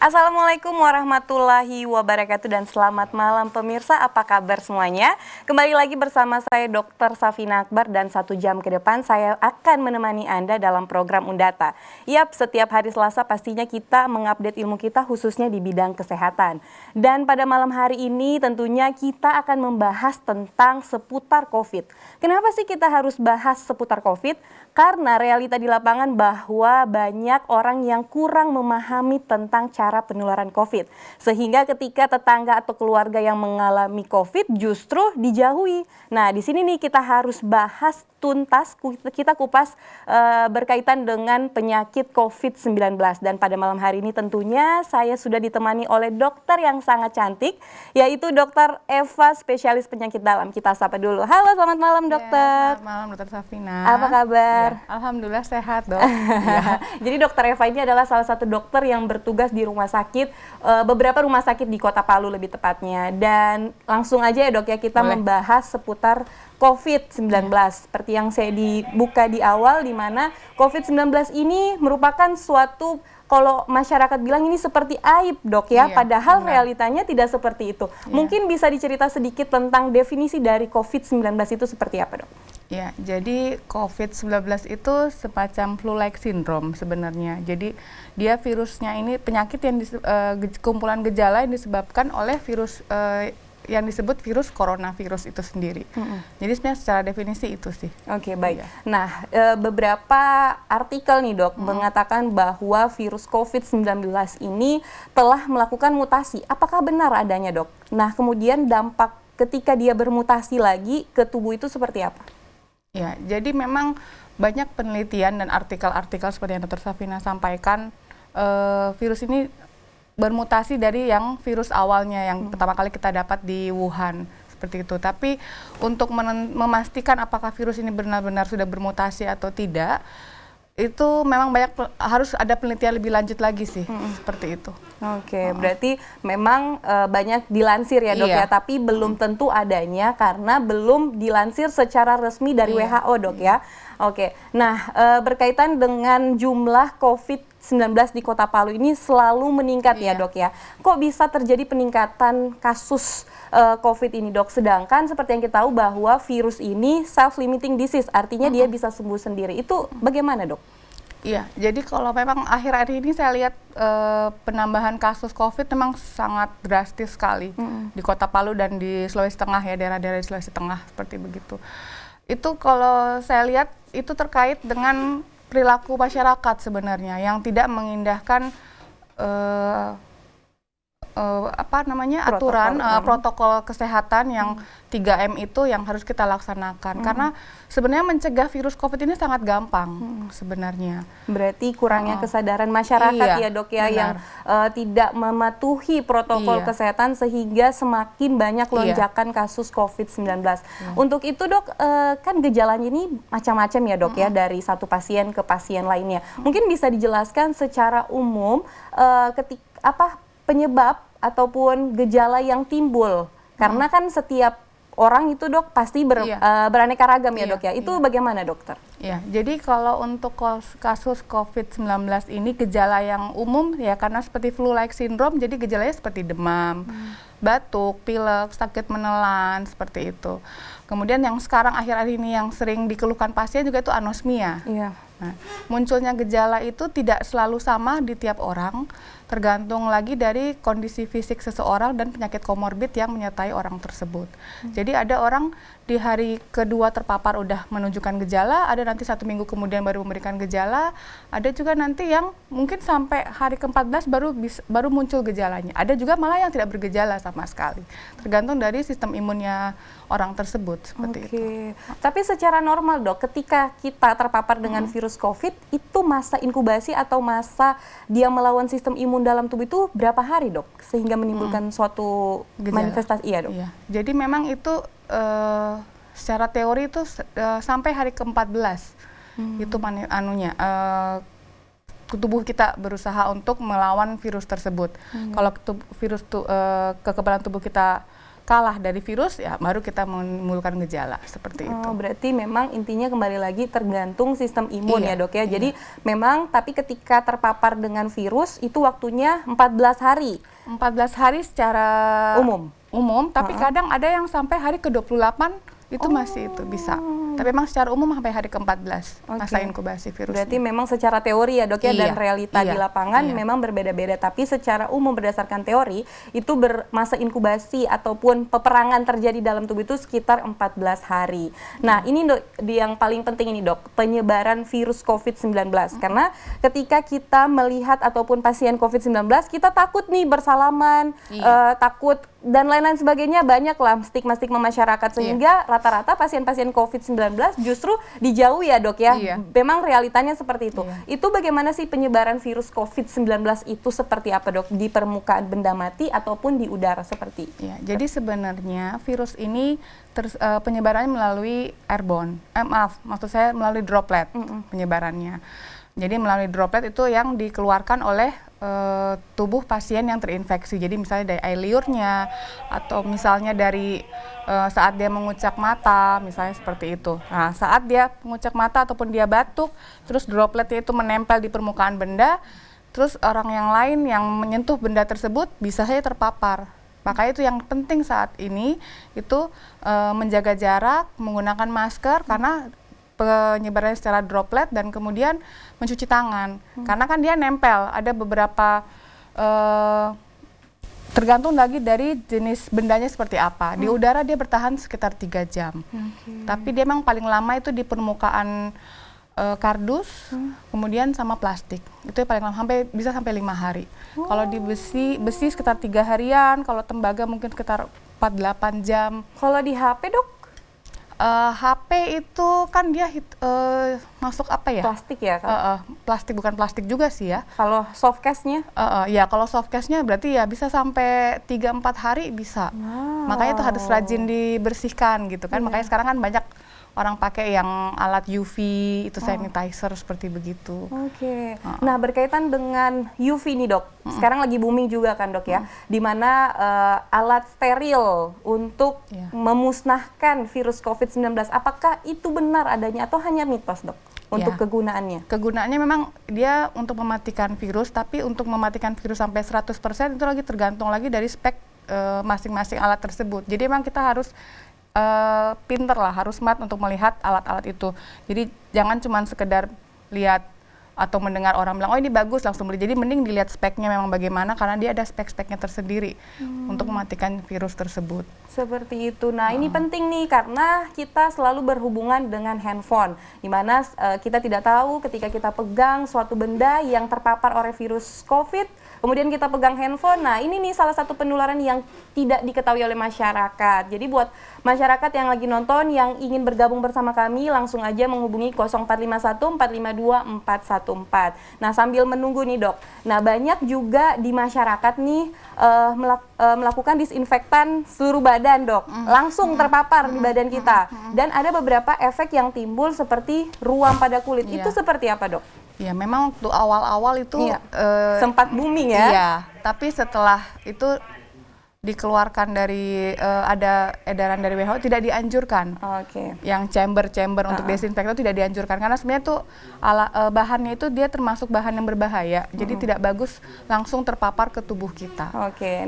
Assalamualaikum warahmatullahi wabarakatuh dan selamat malam pemirsa, apa kabar semuanya? Kembali lagi bersama saya Dr. Safina Akbar dan 1 jam ke depan saya akan menemani Anda dalam program Undata. Yap, setiap hari Selasa pastinya kita mengupdate ilmu kita khususnya di bidang kesehatan. Dan pada malam hari ini tentunya kita akan membahas tentang seputar COVID. Kenapa sih kita harus bahas seputar COVID? Karena realita di lapangan bahwa banyak orang yang kurang memahami tentang cara penularan COVID. Sehingga ketika tetangga atau keluarga yang mengalami COVID justru dijauhi. Nah, di sini nih kita harus bahas tuntas, kita kupas berkaitan dengan penyakit COVID-19. Dan pada malam hari ini tentunya saya sudah ditemani oleh dokter yang sangat cantik, yaitu Dr. Eva, spesialis penyakit dalam. Kita sapa dulu. Halo, selamat malam dokter. Selamat malam Dr. Safina. Apa kabar? Ya, alhamdulillah sehat dok. Ya. Jadi Dr. Eva ini adalah salah satu dokter yang bertugas di rumah sakit, beberapa rumah sakit di Kota Palu lebih tepatnya. Dan langsung aja ya dok ya, kita membahas seputar COVID-19. Seperti yang saya dibuka di awal, di mana COVID-19 ini merupakan suatu, kalau masyarakat bilang ini seperti aib dok ya, padahal realitanya tidak seperti itu. Mungkin bisa dicerita sedikit tentang definisi dari COVID-19 itu seperti apa dok? Ya, jadi COVID-19 itu semacam flu-like syndrome sebenarnya. Jadi dia virusnya ini penyakit yang kumpulan gejala yang disebabkan oleh virus yang disebut virus coronavirus itu sendiri. Jadi sebenarnya secara definisi itu sih. Oke, baik. Nah, beberapa artikel nih dok mengatakan bahwa virus COVID-19 ini telah melakukan mutasi. Apakah benar adanya dok? Nah, kemudian dampak ketika dia bermutasi lagi ke tubuh itu seperti apa? Ya, jadi memang banyak penelitian dan artikel-artikel seperti yang Dr. Safina sampaikan, virus ini bermutasi dari yang virus awalnya yang pertama kali kita dapat di Wuhan, seperti itu. Tapi untuk memastikan apakah virus ini benar-benar sudah bermutasi atau tidak, itu memang harus ada penelitian lebih lanjut lagi sih, seperti itu. Oke, berarti memang banyak dilansir ya dok ya, tapi belum tentu adanya karena belum dilansir secara resmi dari WHO dok ya. Oke, nah berkaitan dengan jumlah COVID-19 di Kota Palu ini selalu meningkat ya dok ya. Kok bisa terjadi peningkatan kasus COVID ini dok? Sedangkan seperti yang kita tahu bahwa virus ini self-limiting disease, artinya dia bisa sembuh sendiri. Itu bagaimana dok? Iya, jadi kalau memang akhir-akhir ini saya lihat penambahan kasus COVID memang sangat drastis sekali di Kota Palu dan di Sulawesi Tengah ya, daerah-daerah di Sulawesi Tengah seperti begitu. Itu kalau saya lihat itu terkait dengan perilaku masyarakat sebenarnya yang tidak mengindahkan protokol kesehatan yang 3M itu yang harus kita laksanakan. Karena sebenarnya mencegah virus COVID ini sangat gampang sebenarnya. Berarti kurangnya kesadaran masyarakat ya dok ya, yang tidak mematuhi protokol kesehatan sehingga semakin banyak lonjakan kasus COVID-19. Untuk itu dok, kan gejalanya ini macam-macam ya dok ya, dari satu pasien ke pasien lainnya. Mungkin bisa dijelaskan secara umum penyebab ataupun gejala yang timbul, karena kan setiap orang itu dok pasti beraneka ragam ya dok ya, itu bagaimana dokter? Ya, jadi kalau untuk kasus COVID-19 ini gejala yang umum ya karena seperti flu-like syndrome, jadi gejalanya seperti demam, batuk, pilek, sakit menelan, seperti itu. Kemudian yang sekarang akhir-akhir ini yang sering dikeluhkan pasien juga itu anosmia. Nah, munculnya gejala itu tidak selalu sama di tiap orang, tergantung lagi dari kondisi fisik seseorang dan penyakit komorbid yang menyertai orang tersebut. Jadi ada orang di hari kedua terpapar udah menunjukkan gejala, ada nanti 1 minggu kemudian baru memberikan gejala, ada juga nanti yang mungkin sampai hari ke-14 baru muncul gejalanya. Ada juga malah yang tidak bergejala sama sekali, tergantung dari sistem imunnya orang tersebut, seperti itu. Tapi secara normal dok, ketika kita terpapar dengan virus COVID, itu masa inkubasi atau masa dia melawan sistem imun dalam tubuh itu berapa hari dok? Sehingga menimbulkan suatu manifestasi, iya dok? Iya. Jadi memang itu secara teori itu sampai hari ke-14, itu tubuh kita berusaha untuk melawan virus tersebut. Kalau kekebalan tubuh kita kalah dari virus, ya baru kita menimbulkan gejala seperti itu. Berarti memang intinya kembali lagi tergantung sistem imun Iya, ya dok ya. Jadi memang tapi ketika terpapar dengan virus itu waktunya 14 hari. 14 hari secara umum, tapi kadang ada yang sampai hari ke-28 itu masih itu bisa. Tapi memang secara umum sampai hari ke-14 masa inkubasi virus. Berarti memang secara teori ya dok ya, dan realita di lapangan memang berbeda-beda. Tapi secara umum berdasarkan teori itu masa inkubasi ataupun peperangan terjadi dalam tubuh itu sekitar 14 hari. Nah ini dok, yang paling penting ini dok, penyebaran virus COVID-19. Karena ketika kita melihat ataupun pasien COVID-19 kita takut nih bersalaman, takut dan lain-lain sebagainya, banyak lah stigma-stigma masyarakat sehingga rata-rata pasien-pasien COVID-19 justru dijauhi ya dok ya. Memang realitanya seperti itu. Itu bagaimana sih penyebaran virus COVID-19 itu seperti apa dok? Di permukaan benda mati ataupun di udara seperti? Jadi sebenarnya virus ini penyebarannya melalui airborne. Maksud saya melalui droplet penyebarannya. Jadi melalui droplet itu yang dikeluarkan oleh tubuh pasien yang terinfeksi. Jadi misalnya dari air liurnya atau misalnya dari saat dia mengucak mata, misalnya seperti itu. Nah, saat dia mengucak mata ataupun dia batuk, terus dropletnya itu menempel di permukaan benda, terus orang yang lain yang menyentuh benda tersebut bisa saja terpapar. Makanya itu yang penting saat ini itu menjaga jarak, menggunakan masker karena penyebarannya secara droplet, dan kemudian mencuci tangan. Karena kan dia nempel, ada beberapa tergantung lagi dari jenis bendanya seperti apa. Di udara dia bertahan sekitar 3 jam. Tapi dia memang paling lama itu di permukaan kardus, kemudian sama plastik. Itu yang paling lama, bisa sampai 5 hari. Kalau di besi sekitar 3 harian, kalau tembaga mungkin sekitar 4-8 jam. Kalau di HP dok? HP itu kan dia masuk apa ya? Plastik ya kan? Plastik, bukan plastik juga sih ya. Kalau softcase-nya? Ya kalau softcase-nya berarti ya bisa sampai 3-4 hari bisa. Makanya itu harus rajin dibersihkan gitu kan. Makanya sekarang kan banyak orang pakai yang alat UV, itu sanitizer seperti begitu. Nah berkaitan dengan UV nih dok, sekarang lagi booming juga kan dok ya, di mana alat steril untuk memusnahkan virus COVID-19, apakah itu benar adanya atau hanya mitos dok untuk kegunaannya? Kegunaannya memang dia untuk mematikan virus, tapi untuk mematikan virus sampai 100% itu lagi tergantung lagi dari spek masing-masing alat tersebut. Jadi memang kita harus pinter lah, harus smart untuk melihat alat-alat itu. Jadi jangan cuma sekedar lihat atau mendengar orang bilang, oh ini bagus langsung beli. Jadi mending dilihat speknya memang bagaimana, karena dia ada spek-speknya tersendiri untuk mematikan virus tersebut. Seperti itu. Nah ini penting nih karena kita selalu berhubungan dengan handphone, di mana kita tidak tahu ketika kita pegang suatu benda yang terpapar oleh virus COVID, kemudian kita pegang handphone. Nah ini nih salah satu penularan yang tidak diketahui oleh masyarakat. Jadi buat masyarakat yang lagi nonton yang ingin bergabung bersama kami, langsung aja menghubungi 0451 452 414. Nah sambil menunggu nih dok, nah banyak juga di masyarakat nih melakukan disinfektan seluruh badan dok, langsung terpapar di badan kita. Dan ada beberapa efek yang timbul seperti ruam pada kulit. Itu seperti apa dok? Ya memang waktu awal-awal itu sempat booming ya. Iya, tapi setelah itu dikeluarkan dari ada edaran dari WHO tidak dianjurkan. Yang chamber untuk desinfektan tidak dianjurkan karena sebenarnya tuh bahannya itu dia termasuk bahan yang berbahaya. Jadi tidak bagus langsung terpapar ke tubuh kita.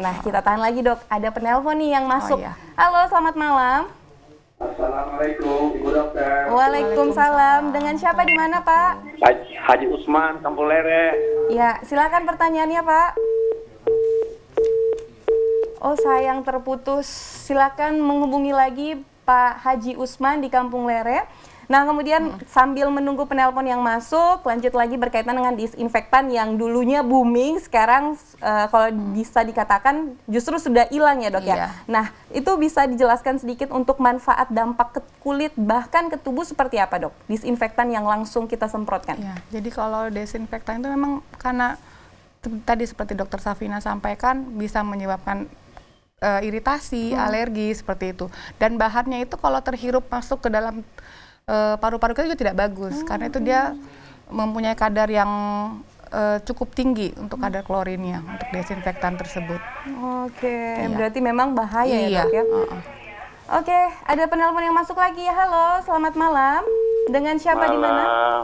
Nah kita tahan lagi dok. Ada penelpon nih yang masuk. Halo, selamat malam. Assalamualaikum, Ibu Dokter. Waalaikumsalam. Dengan siapa di mana Pak? Haji Usman, Kampung Lere. Ya, silakan pertanyaannya Pak. Oh sayang terputus. Silakan menghubungi lagi Pak Haji Usman di Kampung Lere. Nah kemudian sambil menunggu penelpon yang masuk, lanjut lagi berkaitan dengan disinfektan yang dulunya booming, sekarang kalau bisa dikatakan justru sudah hilang ya dok ya. Nah itu bisa dijelaskan sedikit untuk manfaat dampak ke kulit bahkan ke tubuh seperti apa dok? Disinfektan yang langsung kita semprotkan. Jadi kalau desinfektan itu memang karena tadi seperti dokter Safina sampaikan bisa menyebabkan iritasi, alergi seperti itu. Dan bahannya itu kalau terhirup masuk ke dalam paru-paru kita juga tidak bagus karena itu dia mempunyai kadar yang cukup tinggi untuk kadar klorinnya untuk desinfektan tersebut. Oke, Iya. berarti memang bahaya ya Iya. dok ya. Oke, ada penelpon yang masuk lagi ya. Halo, selamat malam. Dengan siapa di mana? Malam.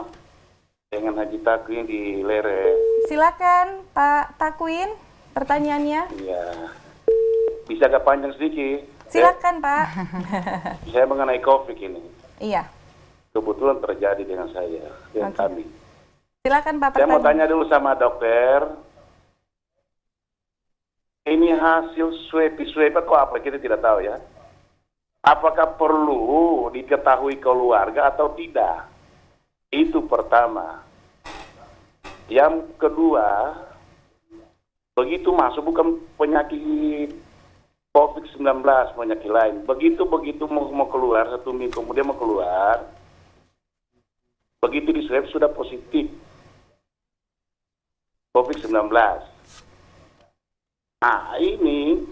Dengan Haji Takwin di Lere. Silakan Pak Takwin, pertanyaannya. Iya. Bisa agak panjang sedikit. Silakan Pak. Saya mengenai COVID ini. Iya, Kebetulan terjadi dengan saya, dengan Oke. kami. silakan Pak Saya mau pertanyaan. tanya dulu sama dokter. Ini hasil swab atau apa? Kita tidak tahu ya. Apakah perlu diketahui keluarga atau tidak? Itu pertama. Yang kedua, begitu masuk bukan penyakit COVID-19, penyakit lain. Begitu mau keluar, 1 minggu kemudian mau keluar, begitu di swab sudah positif COVID-19. Nah, ini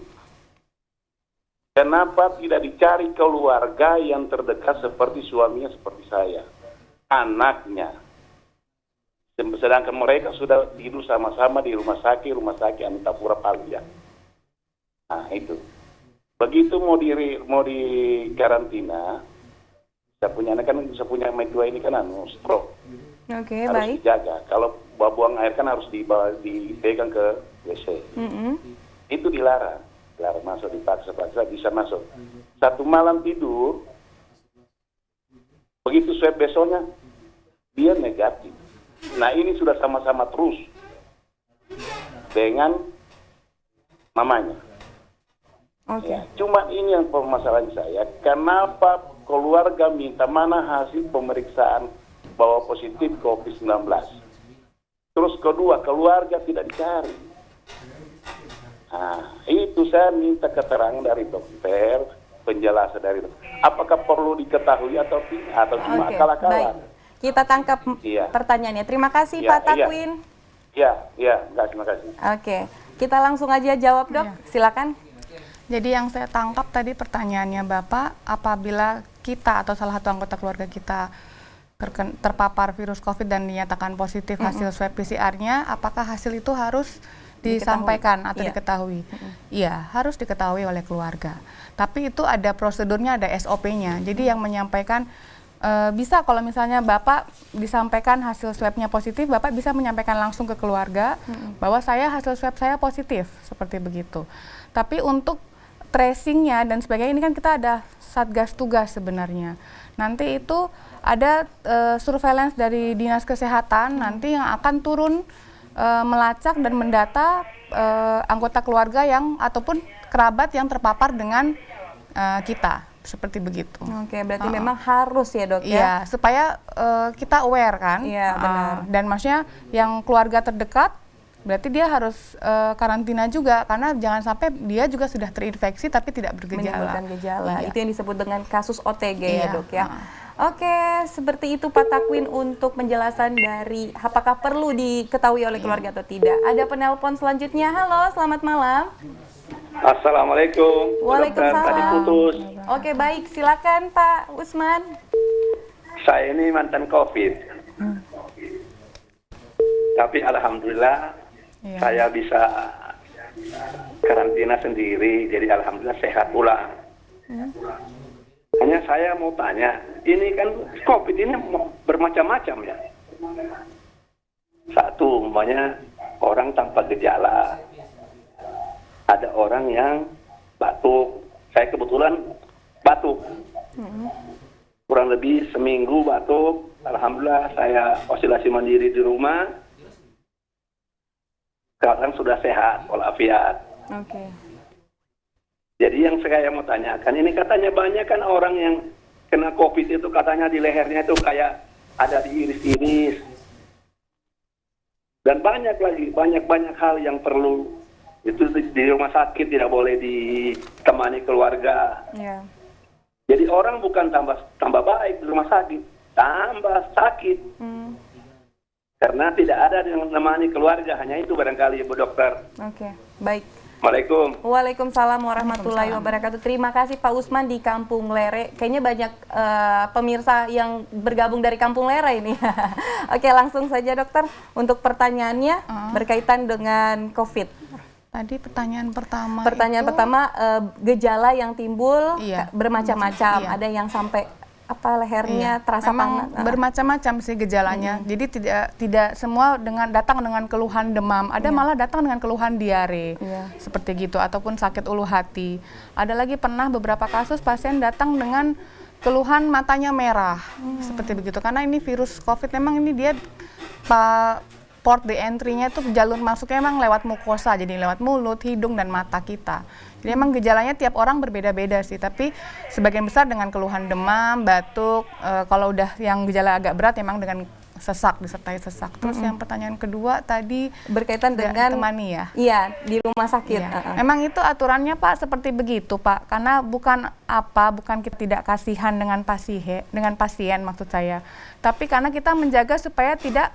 kenapa tidak dicari keluarga yang terdekat seperti suaminya, seperti saya, anaknya. Sedangkan mereka sudah tidur sama-sama di rumah sakit Anantapura Palu ya. Nah, itu. Begitu mau di karantina, saya punya anak kan, saya punya anak 2 ini kan stroke. Oke, Harus baik. dijaga. Kalau buang air kan harus dipegang ke WC. Itu dilarang masuk, dipaksa-paksa bisa masuk. 1 malam tidur, begitu swab besoknya dia negatif. Nah, ini sudah sama-sama terus dengan mamanya. Oke. Ya, cuma ini yang permasalahan saya, kenapa keluarga minta mana hasil pemeriksaan bahwa positif COVID-19. Terus kedua, keluarga tidak dicari. Nah, itu saya minta keterangan dari dokter, penjelasan dari dokter. Apakah perlu diketahui atau tidak, atau cuma Oke, akal-akalan? baik. Kita tangkap Iya. pertanyaannya. Terima kasih Iya, Pak iya. Takwin. Terima kasih. Oke, kita langsung aja jawab dok. Iya. Silakan. Jadi yang saya tangkap tadi pertanyaannya Bapak, apabila kita atau salah satu anggota keluarga kita terpapar virus COVID dan dinyatakan positif hasil swab PCR-nya, apakah hasil itu harus disampaikan atau Iya. diketahui? Iya, harus diketahui oleh keluarga. Tapi itu ada prosedurnya, ada SOP-nya. Jadi yang menyampaikan bisa kalau misalnya Bapak disampaikan hasil swabnya positif, Bapak bisa menyampaikan langsung ke keluarga bahwa hasil swab saya positif, seperti begitu. Tapi untuk tracingnya dan sebagainya ini kan kita ada satgas tugas sebenarnya. Nanti itu ada surveillance dari dinas kesehatan nanti yang akan turun melacak dan mendata anggota keluarga yang ataupun kerabat yang terpapar dengan kita. Seperti begitu. Oke, berarti memang harus ya dok ya? Iya, supaya kita aware kan. Iya, benar. Dan maksudnya yang keluarga terdekat, berarti dia harus karantina juga. Karena jangan sampai dia juga sudah terinfeksi tapi tidak bergejala. Menimbulkan gejala. Iya. Itu yang disebut dengan kasus OTG ya Iya, dok ya? Oke, seperti itu Pak Takwin untuk penjelasan dari apakah perlu diketahui oleh keluarga atau tidak. Ada penelpon selanjutnya. Halo, selamat malam. Assalamualaikum. Waalaikumsalam. Dokter, tadi putus. Oke, baik. Silakan Pak Usman. Saya ini mantan COVID. Tapi alhamdulillah Iya. saya bisa karantina sendiri, jadi alhamdulillah sehat pulang. Hanya saya mau tanya, ini kan COVID ini bermacam-macam ya. Satu, umpamanya orang tanpa gejala. Ada orang yang batuk. Saya kebetulan batuk. Kurang lebih seminggu batuk. Alhamdulillah saya isolasi mandiri di rumah. Sekarang sudah sehat, walafiat. Oke. Jadi yang saya mau tanyakan, ini katanya banyak kan orang yang kena COVID itu katanya di lehernya itu kayak ada di iris-iris. Dan banyak lagi, banyak hal yang perlu. Itu di rumah sakit tidak boleh ditemani keluarga. Iya. Jadi orang bukan tambah baik di rumah sakit, tambah sakit. Karena tidak ada yang menemani keluarga, hanya itu barangkali Bu Dokter. Oke, baik. Assalamualaikum. Waalaikumsalam warahmatullahi wabarakatuh. Terima kasih Pak Usman di Kampung Lere. Kayaknya banyak pemirsa yang bergabung dari Kampung Lere ini. Oke, langsung saja dokter untuk pertanyaannya berkaitan dengan COVID. Tadi pertanyaan pertama Gejala yang timbul Iya. bermacam-macam. Iya. Ada yang sampai lehernya terasa memang panas. bermacam-macam sih gejalanya. Jadi tidak semua datang dengan keluhan demam. Ada malah datang dengan keluhan diare. Iya. Seperti gitu ataupun sakit ulu hati. Ada lagi pernah beberapa kasus pasien datang dengan keluhan matanya merah. Seperti begitu. Karena ini virus COVID memang ini dia port the entry-nya itu jalur masuknya memang lewat mukosa. Jadi lewat mulut, hidung dan mata kita. Jadi emang gejalanya tiap orang berbeda-beda sih, tapi sebagian besar dengan keluhan demam, batuk, kalau udah yang gejala agak berat memang dengan sesak, disertai sesak. Terus yang pertanyaan kedua tadi berkaitan dengan ditemani ya? Iya, di rumah sakit. Iya. Memang itu aturannya Pak seperti begitu Pak, karena bukan kita tidak kasihan dengan pasien maksud saya, tapi karena kita menjaga supaya tidak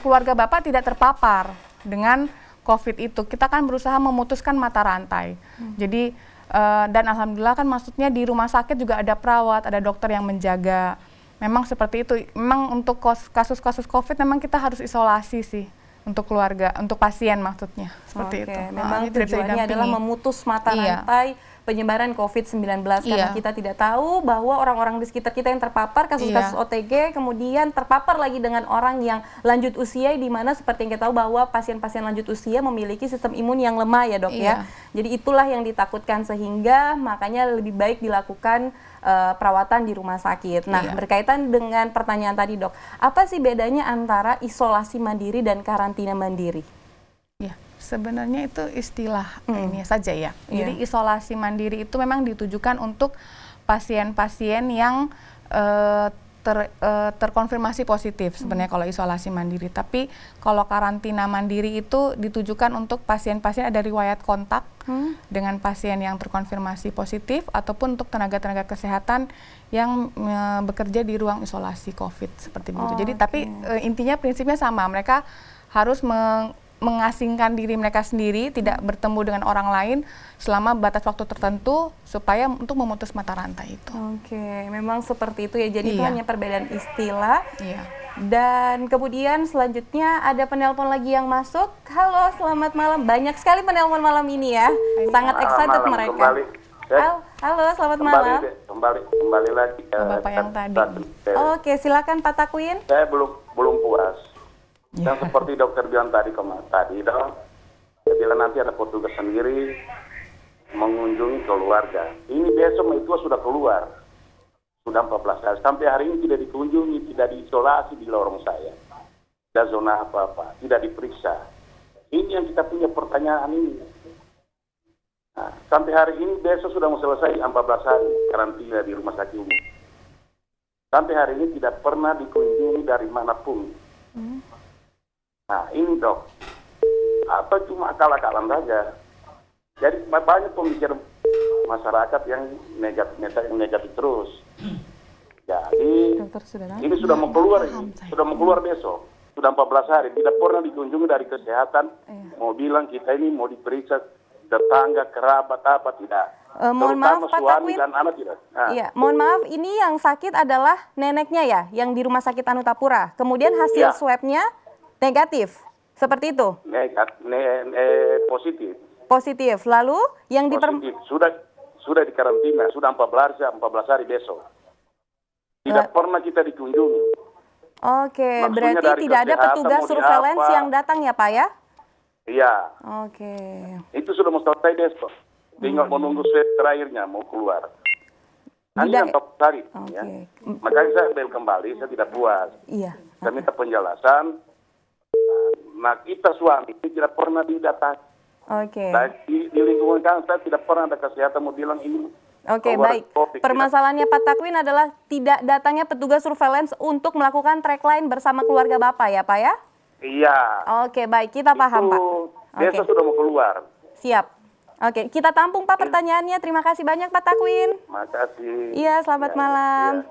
keluarga Bapak tidak terpapar dengan COVID itu. Kita kan berusaha memutuskan mata rantai. Jadi dan alhamdulillah kan maksudnya di rumah sakit juga ada perawat, ada dokter yang menjaga. Memang seperti itu. Memang untuk kasus-kasus COVID memang kita harus isolasi sih untuk keluarga, untuk pasien maksudnya. Seperti itu. Memang tidak bisa tujuannya adalah didampingi. memutus mata Iya. rantai penyebaran COVID-19 karena Iya. kita tidak tahu bahwa orang-orang di sekitar kita yang terpapar kasus-kasus OTG kemudian terpapar lagi dengan orang yang lanjut usia, di mana seperti yang kita tahu bahwa pasien-pasien lanjut usia memiliki sistem imun yang lemah ya dok ya. Jadi itulah yang ditakutkan sehingga makanya lebih baik dilakukan perawatan di rumah sakit. Nah, berkaitan dengan pertanyaan tadi dok, apa sih bedanya antara isolasi mandiri dan karantina mandiri? Ya, sebenarnya itu istilah ini saja ya. Jadi isolasi mandiri itu memang ditujukan untuk pasien-pasien yang terkonfirmasi positif sebenarnya kalau isolasi mandiri. Tapi kalau karantina mandiri itu ditujukan untuk pasien-pasien ada riwayat kontak dengan pasien yang terkonfirmasi positif ataupun untuk tenaga-tenaga kesehatan yang bekerja di ruang isolasi COVID seperti begitu. Jadi tapi intinya prinsipnya sama. Mereka harus mengasingkan diri mereka sendiri, tidak bertemu dengan orang lain selama batas waktu tertentu supaya untuk memutus mata rantai itu. Oke, memang seperti itu ya. Jadi itu hanya perbedaan istilah. Iya. Dan kemudian selanjutnya ada penelpon lagi yang masuk. Halo, selamat malam. Banyak sekali penelpon malam ini ya. Sangat excited malam mereka. kembali. Halo, selamat malam. Kembali lagi ke Bapak yang tadi. Oke, silakan Pak Takwin. Saya belum puas. Dan seperti dokter bilang tadi dong, bila nanti ada petugas sendiri mengunjungi keluarga. Ini besok itu sudah keluar, sudah 14 hari. Sampai hari ini tidak dikunjungi, tidak diisolasi di lorong saya. Tidak zona apa-apa, tidak diperiksa. Ini yang kita punya pertanyaan ini. Nah, sampai hari ini besok sudah mau selesai 14 hari karantina di rumah sakit umum. Sampai hari ini tidak pernah dikunjungi dari manapun. Nah ini dok, atau cuma akal-akalan saja. Jadi banyak pemikiran masyarakat yang negatif terus. Jadi ini sudah mau keluar besok, sudah 14 hari, tidak pernah dikunjungi dari kesehatan. Mau bilang kita ini mau diperiksa tetangga, kerabat apa tidak. Mohon maaf Pak Takwin. Dan anak tidak. Iya, mohon maaf, ini yang sakit adalah neneknya ya, yang di rumah sakit Anutapura. Kemudian hasil swabnya negatif, seperti itu? Positif. Positif. Lalu yang positif. Sudah di karantina, sudah 14 hari besok. Tidak pernah kita dikunjungi. Oke, Maksudnya berarti tidak ada petugas surveillance yang datang ya Pak ya? Iya. Oke. Itu sudah mau selesai besok. Tinggal menunggu swab terakhirnya mau keluar. Hanya 14 hari. Ya. Makanya saya kembali, saya tidak puas. Iya. Saya minta penjelasan. Nah, kita suami tidak pernah didatangi. Oke. Di lingkungan kan saya tidak pernah ada kesehatan mau bilang ini. Oke, baik. Permasalahannya Pak Takwin adalah tidak datangnya petugas surveillance untuk melakukan track line bersama keluarga Bapak ya Pak ya? Iya. Oke, baik. Kita paham Pak. Besok sudah mau keluar. Siap. Oke, kita tampung Pak pertanyaannya. Terima kasih banyak Pak Takwin. Terima kasih. Iya, selamat malam.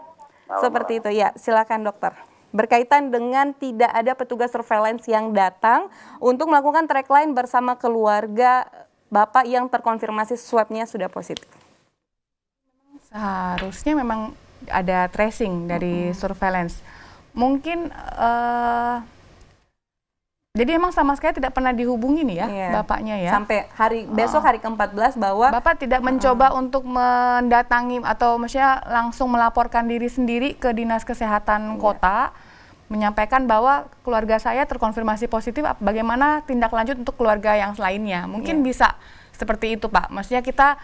Seperti itu ya, silakan dokter. Berkaitan dengan tidak ada petugas surveillance yang datang untuk melakukan track line bersama keluarga Bapak yang terkonfirmasi swabnya sudah positif? Seharusnya memang ada tracing dari surveillance. Mungkin jadi emang sama sekali tidak pernah dihubungi nih ya bapaknya ya. Sampai besok hari ke-14 bahwa Bapak tidak mencoba untuk mendatangi atau maksudnya langsung melaporkan diri sendiri ke Dinas Kesehatan Kota, menyampaikan bahwa keluarga saya terkonfirmasi positif, bagaimana tindak lanjut untuk keluarga yang lainnya. Mungkin bisa seperti itu Pak. Maksudnya kita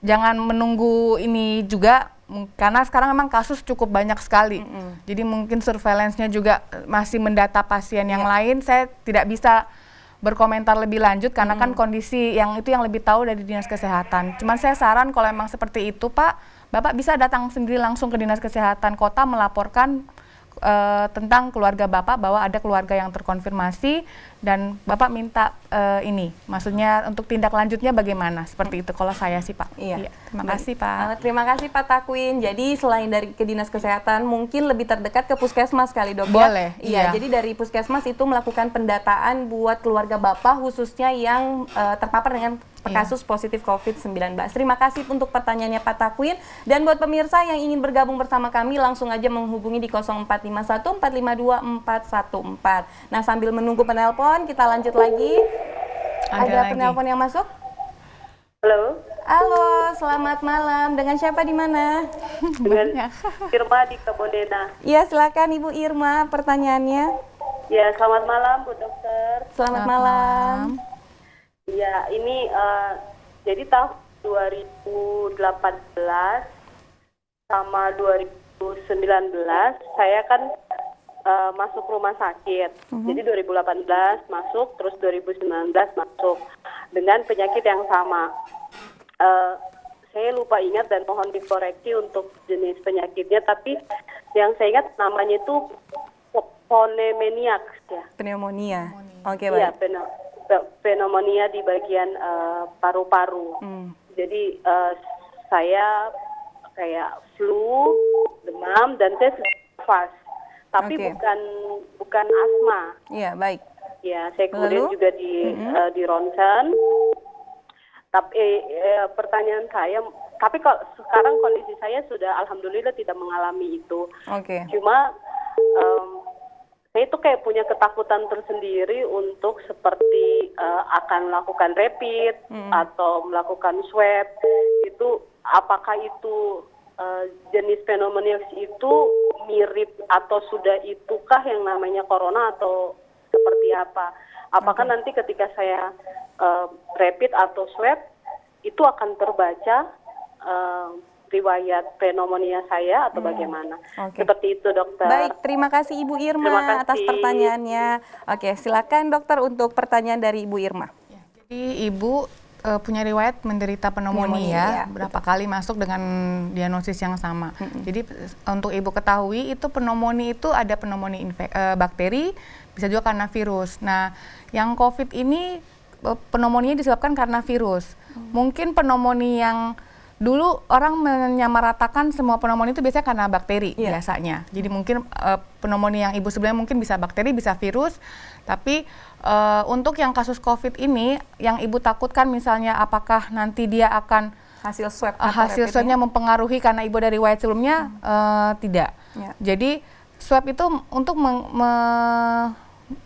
jangan menunggu ini juga, karena sekarang memang kasus cukup banyak sekali. Jadi mungkin surveillance-nya juga masih mendata pasien yang lain. Saya tidak bisa berkomentar lebih lanjut karena kan kondisi yang itu yang lebih tahu dari Dinas Kesehatan. Cuman saya saran kalau memang seperti itu Pak, Bapak bisa datang sendiri langsung ke Dinas Kesehatan Kota melaporkan tentang keluarga Bapak bahwa ada keluarga yang terkonfirmasi dan Bapak minta maksudnya untuk tindak lanjutnya bagaimana, seperti itu kalau saya sih Pak. Iya. Terima kasih Pak. Terima kasih Pak Takwin. Jadi selain dari ke Dinas Kesehatan mungkin lebih terdekat ke Puskesmas kali Dok ya? Boleh. Iya, jadi dari Puskesmas itu melakukan pendataan buat keluarga Bapak khususnya yang terpapar dengan kasus positif COVID-19. Terima kasih untuk pertanyaannya Pak Takwin. Dan buat pemirsa yang ingin bergabung bersama kami langsung aja menghubungi di 0451 452 414. Nah sambil menunggu penelpon kita lanjut lagi. Ada penelpon yang masuk? Halo. Halo, selamat malam. Dengan siapa di mana? Dengan Irma di Kabondena. Iya, silakan Ibu Irma pertanyaannya. Ya, selamat malam Bu Dokter. Selamat malam. Ya, ini jadi tahun 2018 sama 2019 saya kan masuk rumah sakit. Jadi 2018 masuk, terus 2019 masuk dengan penyakit yang sama. Saya lupa ingat dan mohon dikoreksi untuk jenis penyakitnya, tapi yang saya ingat namanya itu pneumonia ya. Pneumonia. Oke, baik. Iya, pneumonia di bagian paru-paru. Jadi saya kayak flu, demam, dan saya nafas. Tapi bukan asma. Iya, baik. Ya, saya kemudian juga di ronsen. Tapi pertanyaan saya, tapi kalau sekarang kondisi saya sudah alhamdulillah tidak mengalami itu. Cuma saya itu kayak punya ketakutan tersendiri untuk seperti akan melakukan rapid atau melakukan swab. Itu apakah itu jenis pneumonia itu mirip atau sudah itukah yang namanya corona atau seperti apa? Apakah nanti ketika saya rapid atau swab itu akan terbaca riwayat pneumonia saya atau bagaimana? Seperti itu Dokter. Baik, terima kasih Ibu Irma atas pertanyaannya. Oke, silakan Dokter untuk pertanyaan dari Ibu Irma. Jadi Ibu punya riwayat menderita pneumonia berapa kali masuk dengan diagnosis yang sama. Jadi untuk Ibu ketahui itu pneumonia itu ada pneumonia bakteri, bisa juga karena virus. Nah, yang COVID ini pneumonia disebabkan karena virus. Mungkin pneumonia yang dulu orang menyamaratakan semua pneumonia itu biasanya karena bakteri biasanya. Jadi mungkin pneumonia yang Ibu sebelumnya mungkin bisa bakteri, bisa virus. Tapi untuk yang kasus COVID ini, yang Ibu takutkan misalnya apakah nanti dia akan hasil swabnya mempengaruhi karena Ibu dari riwayat sebelumnya, tidak. Jadi swab itu untuk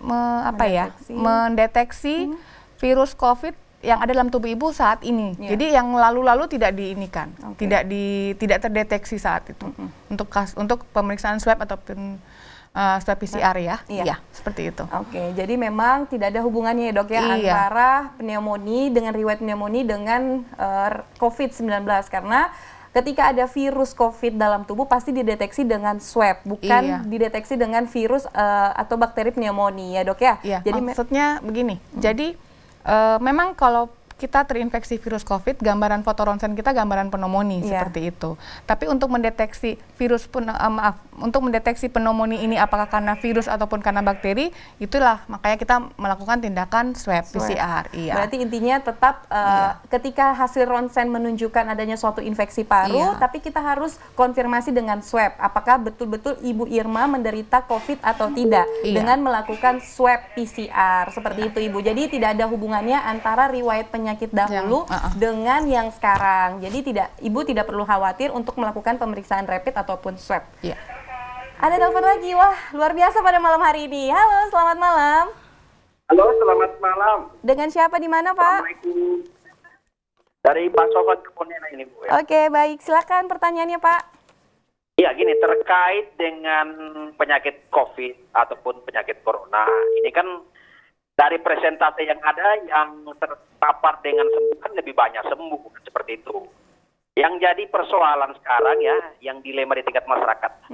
mendeteksi virus COVID yang ada dalam tubuh Ibu saat ini. Jadi yang lalu-lalu tidak diinikan, tidak terdeteksi saat itu. Untuk pemeriksaan swab ataupun swab PCR ya. Iya, seperti itu. Jadi memang tidak ada hubungannya ya Dok ya antara pneumonia dengan riwayat pneumonia dengan COVID-19 karena ketika ada virus COVID dalam tubuh pasti dideteksi dengan swab, bukan dideteksi dengan virus atau bakteri pneumonia ya Dok ya. Jadi maksudnya begini. Jadi memang kalau kita terinfeksi virus COVID, gambaran foto ronsen kita gambaran pneumonia seperti itu. Tapi untuk mendeteksi untuk mendeteksi pneumonia ini apakah karena virus ataupun karena bakteri, itulah makanya kita melakukan tindakan swab PCR. Berarti intinya tetap ketika hasil ronsen menunjukkan adanya suatu infeksi paru, tapi kita harus konfirmasi dengan swab. Apakah betul-betul Ibu Irma menderita COVID atau tidak dengan melakukan swab PCR seperti itu Ibu. Jadi tidak ada hubungannya antara riwayat penyakit penyakit dahulu dengan yang sekarang. Jadi Ibu tidak perlu khawatir untuk melakukan pemeriksaan rapid ataupun swab. Iya. Ada telepon lagi, wah luar biasa pada malam hari ini. Halo, selamat malam. Halo, selamat malam. Dengan siapa di mana, Pak? Assalamualaikum. Dari Pak Sofan Keponena ini, Bu. Ya. Oke, baik. Silakan pertanyaannya, Pak. Ya, gini, terkait dengan penyakit COVID ataupun penyakit corona, ini kan dari presentasi yang ada yang terpapar dengan sembuh kan lebih banyak sembuh, seperti itu. Yang jadi persoalan sekarang ya, yang dilema di tingkat masyarakat.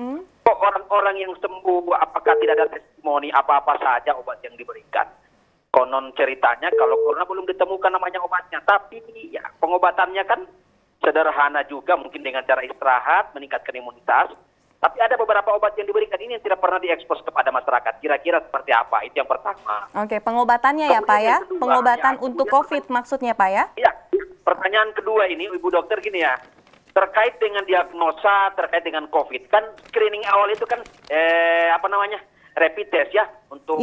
Kok orang-orang yang sembuh, apakah tidak ada testimoni apa-apa saja obat yang diberikan? Konon ceritanya kalau corona belum ditemukan namanya obatnya, tapi ya pengobatannya kan sederhana juga, mungkin dengan cara istirahat, meningkatkan imunitas. Tapi ada beberapa obat yang diberikan ini yang tidak pernah diekspos kepada masyarakat. Kira-kira seperti apa? Itu yang pertama. Oke, pengobatannya ya Pak ya? Kedua, Pengobatan ya, untuk COVID maksudnya Pak ya? Iya, pertanyaan kedua ini Ibu Dokter gini ya. Terkait dengan diagnosa, terkait dengan COVID. Kan screening awal itu kan, rapid test ya. Untuk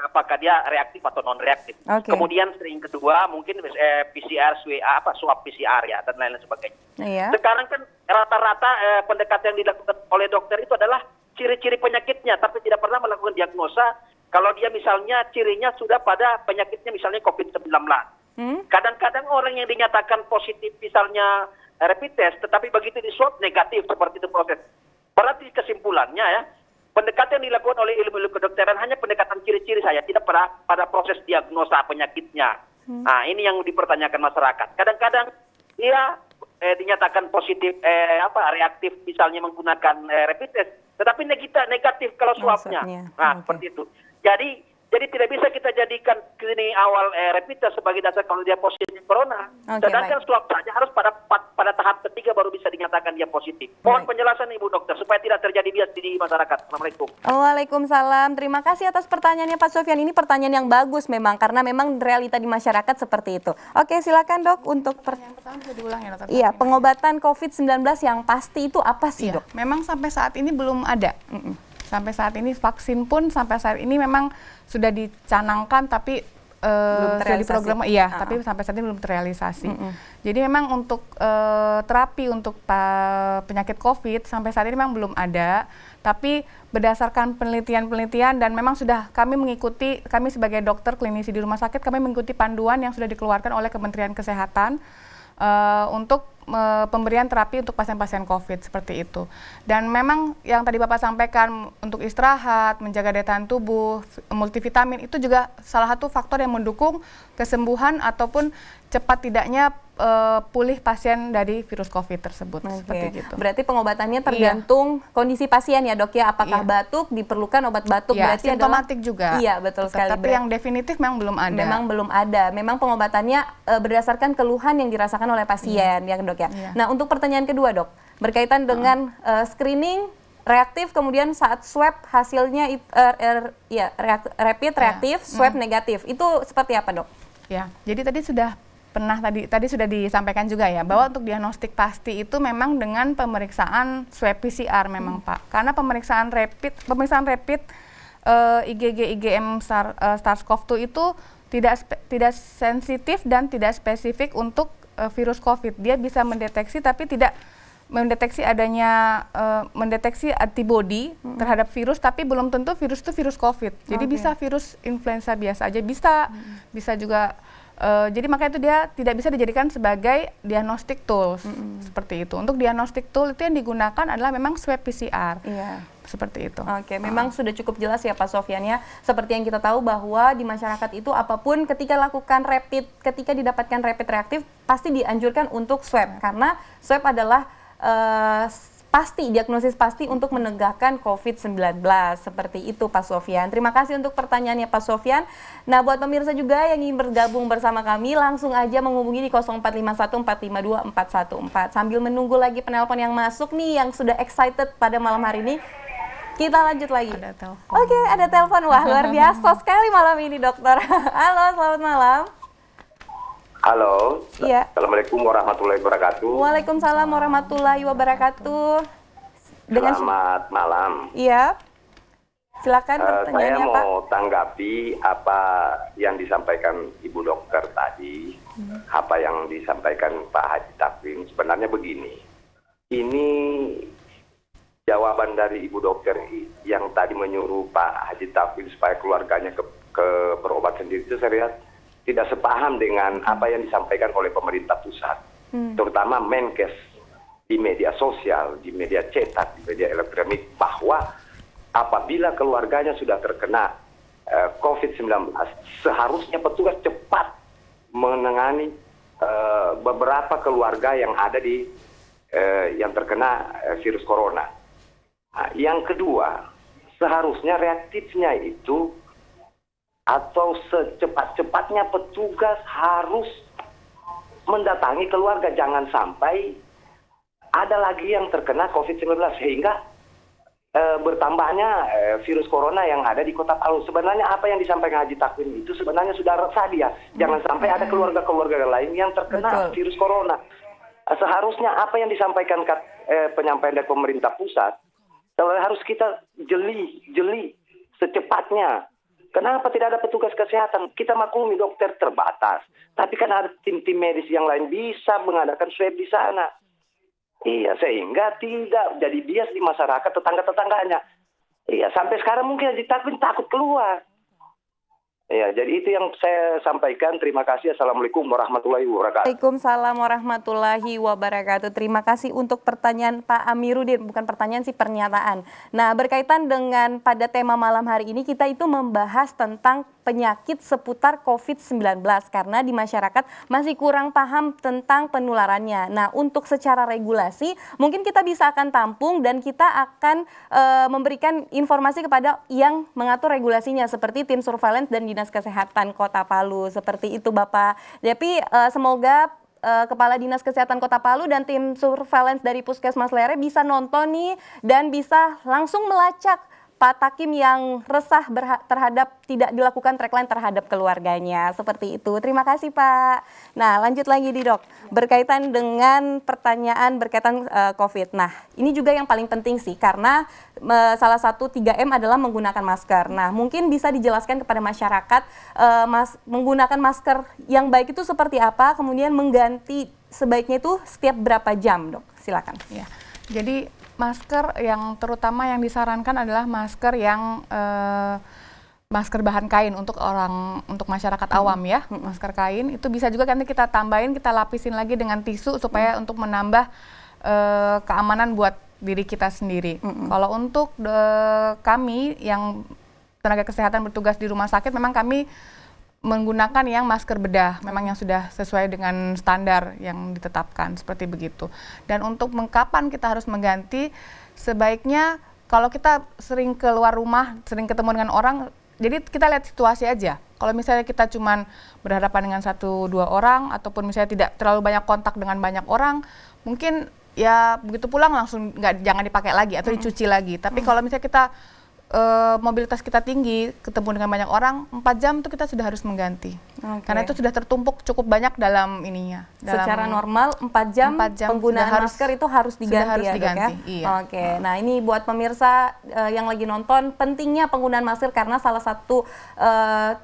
apakah dia reaktif atau non-reaktif. Okay. Kemudian screening kedua mungkin PCR, swab PCR ya, dan lain-lain sebagainya. Iya. Sekarang kan rata-rata pendekatan yang dilakukan oleh dokter itu adalah ciri-ciri penyakitnya, tapi tidak pernah melakukan diagnosa kalau dia misalnya cirinya sudah pada penyakitnya misalnya COVID-19. Kadang-kadang orang yang dinyatakan positif misalnya rapid test, tetapi begitu di swab negatif, seperti itu proses. Berarti kesimpulannya ya, pendekatan yang dilakukan oleh ilmu kedokteran hanya pendekatan ciri-ciri saja, tidak pada proses diagnosa penyakitnya. Nah, ini yang dipertanyakan masyarakat. Kadang-kadang dia dinyatakan positif reaktif misalnya menggunakan rapid test, tetapi negatif kalau swabnya. Nah, seperti itu. Jadi tidak bisa kita jadikan screening awal rapid test sebagai dasar kalau dia positif corona. Sedangkan swab saja harus pada tahap ketiga baru bisa dinyatakan dia positif. Mohon penjelasan Ibu Dokter supaya tidak terjadi bias di masyarakat. Assalamualaikum. Waalaikumsalam. Terima kasih atas pertanyaannya Pak Sofyan. Ini pertanyaan yang bagus memang karena memang realita di masyarakat seperti itu. Oke, silakan Dok untuk Pertanyaan pertama bisa diulang ya, Dokter. Iya, pengobatan COVID-19 yang pasti itu apa sih, Dok? Memang sampai saat ini belum ada. Sampai saat ini vaksin pun sampai saat ini memang sudah dicanangkan tapi sudah diprogram, tapi sampai saat ini belum terrealisasi. Jadi memang untuk terapi untuk penyakit COVID sampai saat ini memang belum ada. Tapi berdasarkan penelitian-penelitian dan memang sudah kami sebagai dokter klinisi di rumah sakit, kami mengikuti panduan yang sudah dikeluarkan oleh Kementerian Kesehatan untuk pemberian terapi untuk pasien-pasien COVID seperti itu. Dan memang yang tadi Bapak sampaikan untuk istirahat, menjaga daya tahan tubuh, multivitamin itu juga salah satu faktor yang mendukung kesembuhan ataupun cepat tidaknya pulih pasien dari virus COVID tersebut. Seperti gitu. Berarti pengobatannya tergantung kondisi pasien ya Dok ya, apakah batuk diperlukan obat batuk, berarti simptomatik juga. Iya, betul sekali. Tapi yang definitif memang belum ada. Memang belum ada. Memang pengobatannya berdasarkan keluhan yang dirasakan oleh pasien ya Dok ya. Nah, untuk pertanyaan kedua Dok, berkaitan dengan screening reaktif kemudian saat swab hasilnya rapid reaktif, swab negatif. Itu seperti apa Dok? Ya, jadi tadi sudah disampaikan juga ya bahwa untuk diagnostik pasti itu memang dengan pemeriksaan swab PCR memang Pak. Karena pemeriksaan rapid IgG IgM SARS-CoV-2 itu tidak sensitif dan tidak spesifik untuk virus COVID. Dia bisa mendeteksi tapi tidak mendeteksi mendeteksi antibody terhadap virus, tapi belum tentu virus itu virus COVID. Jadi bisa virus influenza biasa aja, bisa juga. Jadi makanya itu dia tidak bisa dijadikan sebagai diagnostic tools seperti itu. Untuk diagnostic tool itu yang digunakan adalah memang swab PCR. Seperti itu. Oke, memang sudah cukup jelas ya Pak Sofyan ya. Seperti yang kita tahu bahwa di masyarakat itu apapun ketika didapatkan rapid reaktif pasti dianjurkan untuk swab karena swab adalah diagnosis pasti untuk menegakkan COVID-19. Seperti itu Pak Sofyan. Terima kasih untuk pertanyaannya Pak Sofyan. Nah, buat pemirsa juga yang ingin bergabung bersama kami, langsung aja menghubungi di 0451 452 414. Sambil menunggu lagi penelpon yang masuk nih, yang sudah excited pada malam hari ini, kita lanjut lagi. Ada telepon. Oke, ada telepon. Wah, luar biasa sekali malam ini dokter. Halo, selamat malam. Halo, Iya. Assalamualaikum warahmatullahi wabarakatuh. Waalaikumsalam warahmatullahi wabarakatuh. Selamat malam. Iya, silakan Saya pertanyaannya Pak. mau tanggapi apa yang disampaikan Ibu Dokter tadi. apa yang disampaikan Pak Haji Takvim. Sebenarnya begini, ini jawaban dari Ibu Dokter yang tadi menyuruh Pak Haji Takvim supaya keluarganya ke berobat sendiri, itu saya lihat tidak sepaham dengan apa yang disampaikan oleh pemerintah pusat, terutama Menkes di media sosial, di media cetak, di media elektronik, bahwa apabila keluarganya sudah terkena COVID-19, seharusnya petugas cepat menangani beberapa keluarga yang ada di yang terkena virus corona. Nah, yang kedua, seharusnya reaktifnya itu atau secepat-cepatnya petugas harus mendatangi keluarga, jangan sampai ada lagi yang terkena COVID-19 sehingga bertambahnya virus corona yang ada di Kota Palu. Sebenarnya apa yang disampaikan Haji Takvim itu sebenarnya sudah resah dia. Jangan sampai ada keluarga-keluarga lain yang terkena virus corona. Seharusnya apa yang disampaikan penyampaian dari pemerintah pusat harus kita jeli secepatnya. Kenapa tidak ada petugas kesehatan? Kita maklumi dokter terbatas, tapi kan ada tim-tim medis yang lain bisa mengadakan swab di sana. Iya, sehingga tidak jadi bias di masyarakat tetangga-tetangganya. Iya, sampai sekarang mungkin Haji Takvim takut keluar. Ya, jadi itu yang saya sampaikan. Terima kasih. Assalamualaikum warahmatullahi wabarakatuh. Waalaikumsalam warahmatullahi wabarakatuh. Terima kasih untuk pertanyaan Pak Amiruddin. Bukan pertanyaan sih, pernyataan. Nah, berkaitan dengan pada tema malam hari ini, kita itu membahas tentang penyakit seputar COVID-19 karena di masyarakat masih kurang paham tentang penularannya. Nah, untuk secara regulasi mungkin kita bisa akan tampung dan kita akan memberikan informasi kepada yang mengatur regulasinya seperti tim surveillance dan Dinas Kesehatan Kota Palu. Seperti itu Bapak. Tapi semoga Kepala Dinas Kesehatan Kota Palu dan tim surveillance dari Puskesmas Lere bisa nonton nih dan bisa langsung melacak Pak Takim yang resah terhadap tidak dilakukan trackline terhadap keluarganya. Seperti itu. Terima kasih Pak. Nah, lanjut lagi di Dok. Berkaitan dengan pertanyaan berkaitan COVID. Nah, ini juga yang paling penting sih karena salah satu 3M adalah menggunakan masker. Nah, mungkin bisa dijelaskan kepada masyarakat menggunakan masker yang baik itu seperti apa, kemudian mengganti sebaiknya itu setiap berapa jam, Dok? Silakan. Ya. Jadi masker yang terutama yang disarankan adalah masker yang masker bahan kain untuk masyarakat awam ya. Masker kain itu bisa juga nanti kita tambahin, kita lapisin lagi dengan tisu supaya untuk menambah keamanan buat diri kita sendiri. Kalau untuk kami yang tenaga kesehatan bertugas di rumah sakit, memang kami menggunakan yang masker bedah, memang yang sudah sesuai dengan standar yang ditetapkan, seperti begitu. Dan untuk kapan kita harus mengganti, sebaiknya kalau kita sering keluar rumah, sering ketemu dengan orang, jadi kita lihat situasi aja. Kalau misalnya kita cuman berhadapan dengan 1-2 orang, ataupun misalnya tidak terlalu banyak kontak dengan banyak orang, mungkin ya begitu pulang langsung jangan dipakai lagi atau dicuci lagi. Tapi kalau misalnya kita mobilitas kita tinggi, ketemu dengan banyak orang, 4 jam itu kita sudah harus mengganti. Karena itu sudah tertumpuk cukup banyak dalam ininya. Secara normal 4 jam penggunaan masker itu harus diganti, ya? Iya. Oke, nah ini buat pemirsa yang lagi nonton, pentingnya penggunaan masker karena salah satu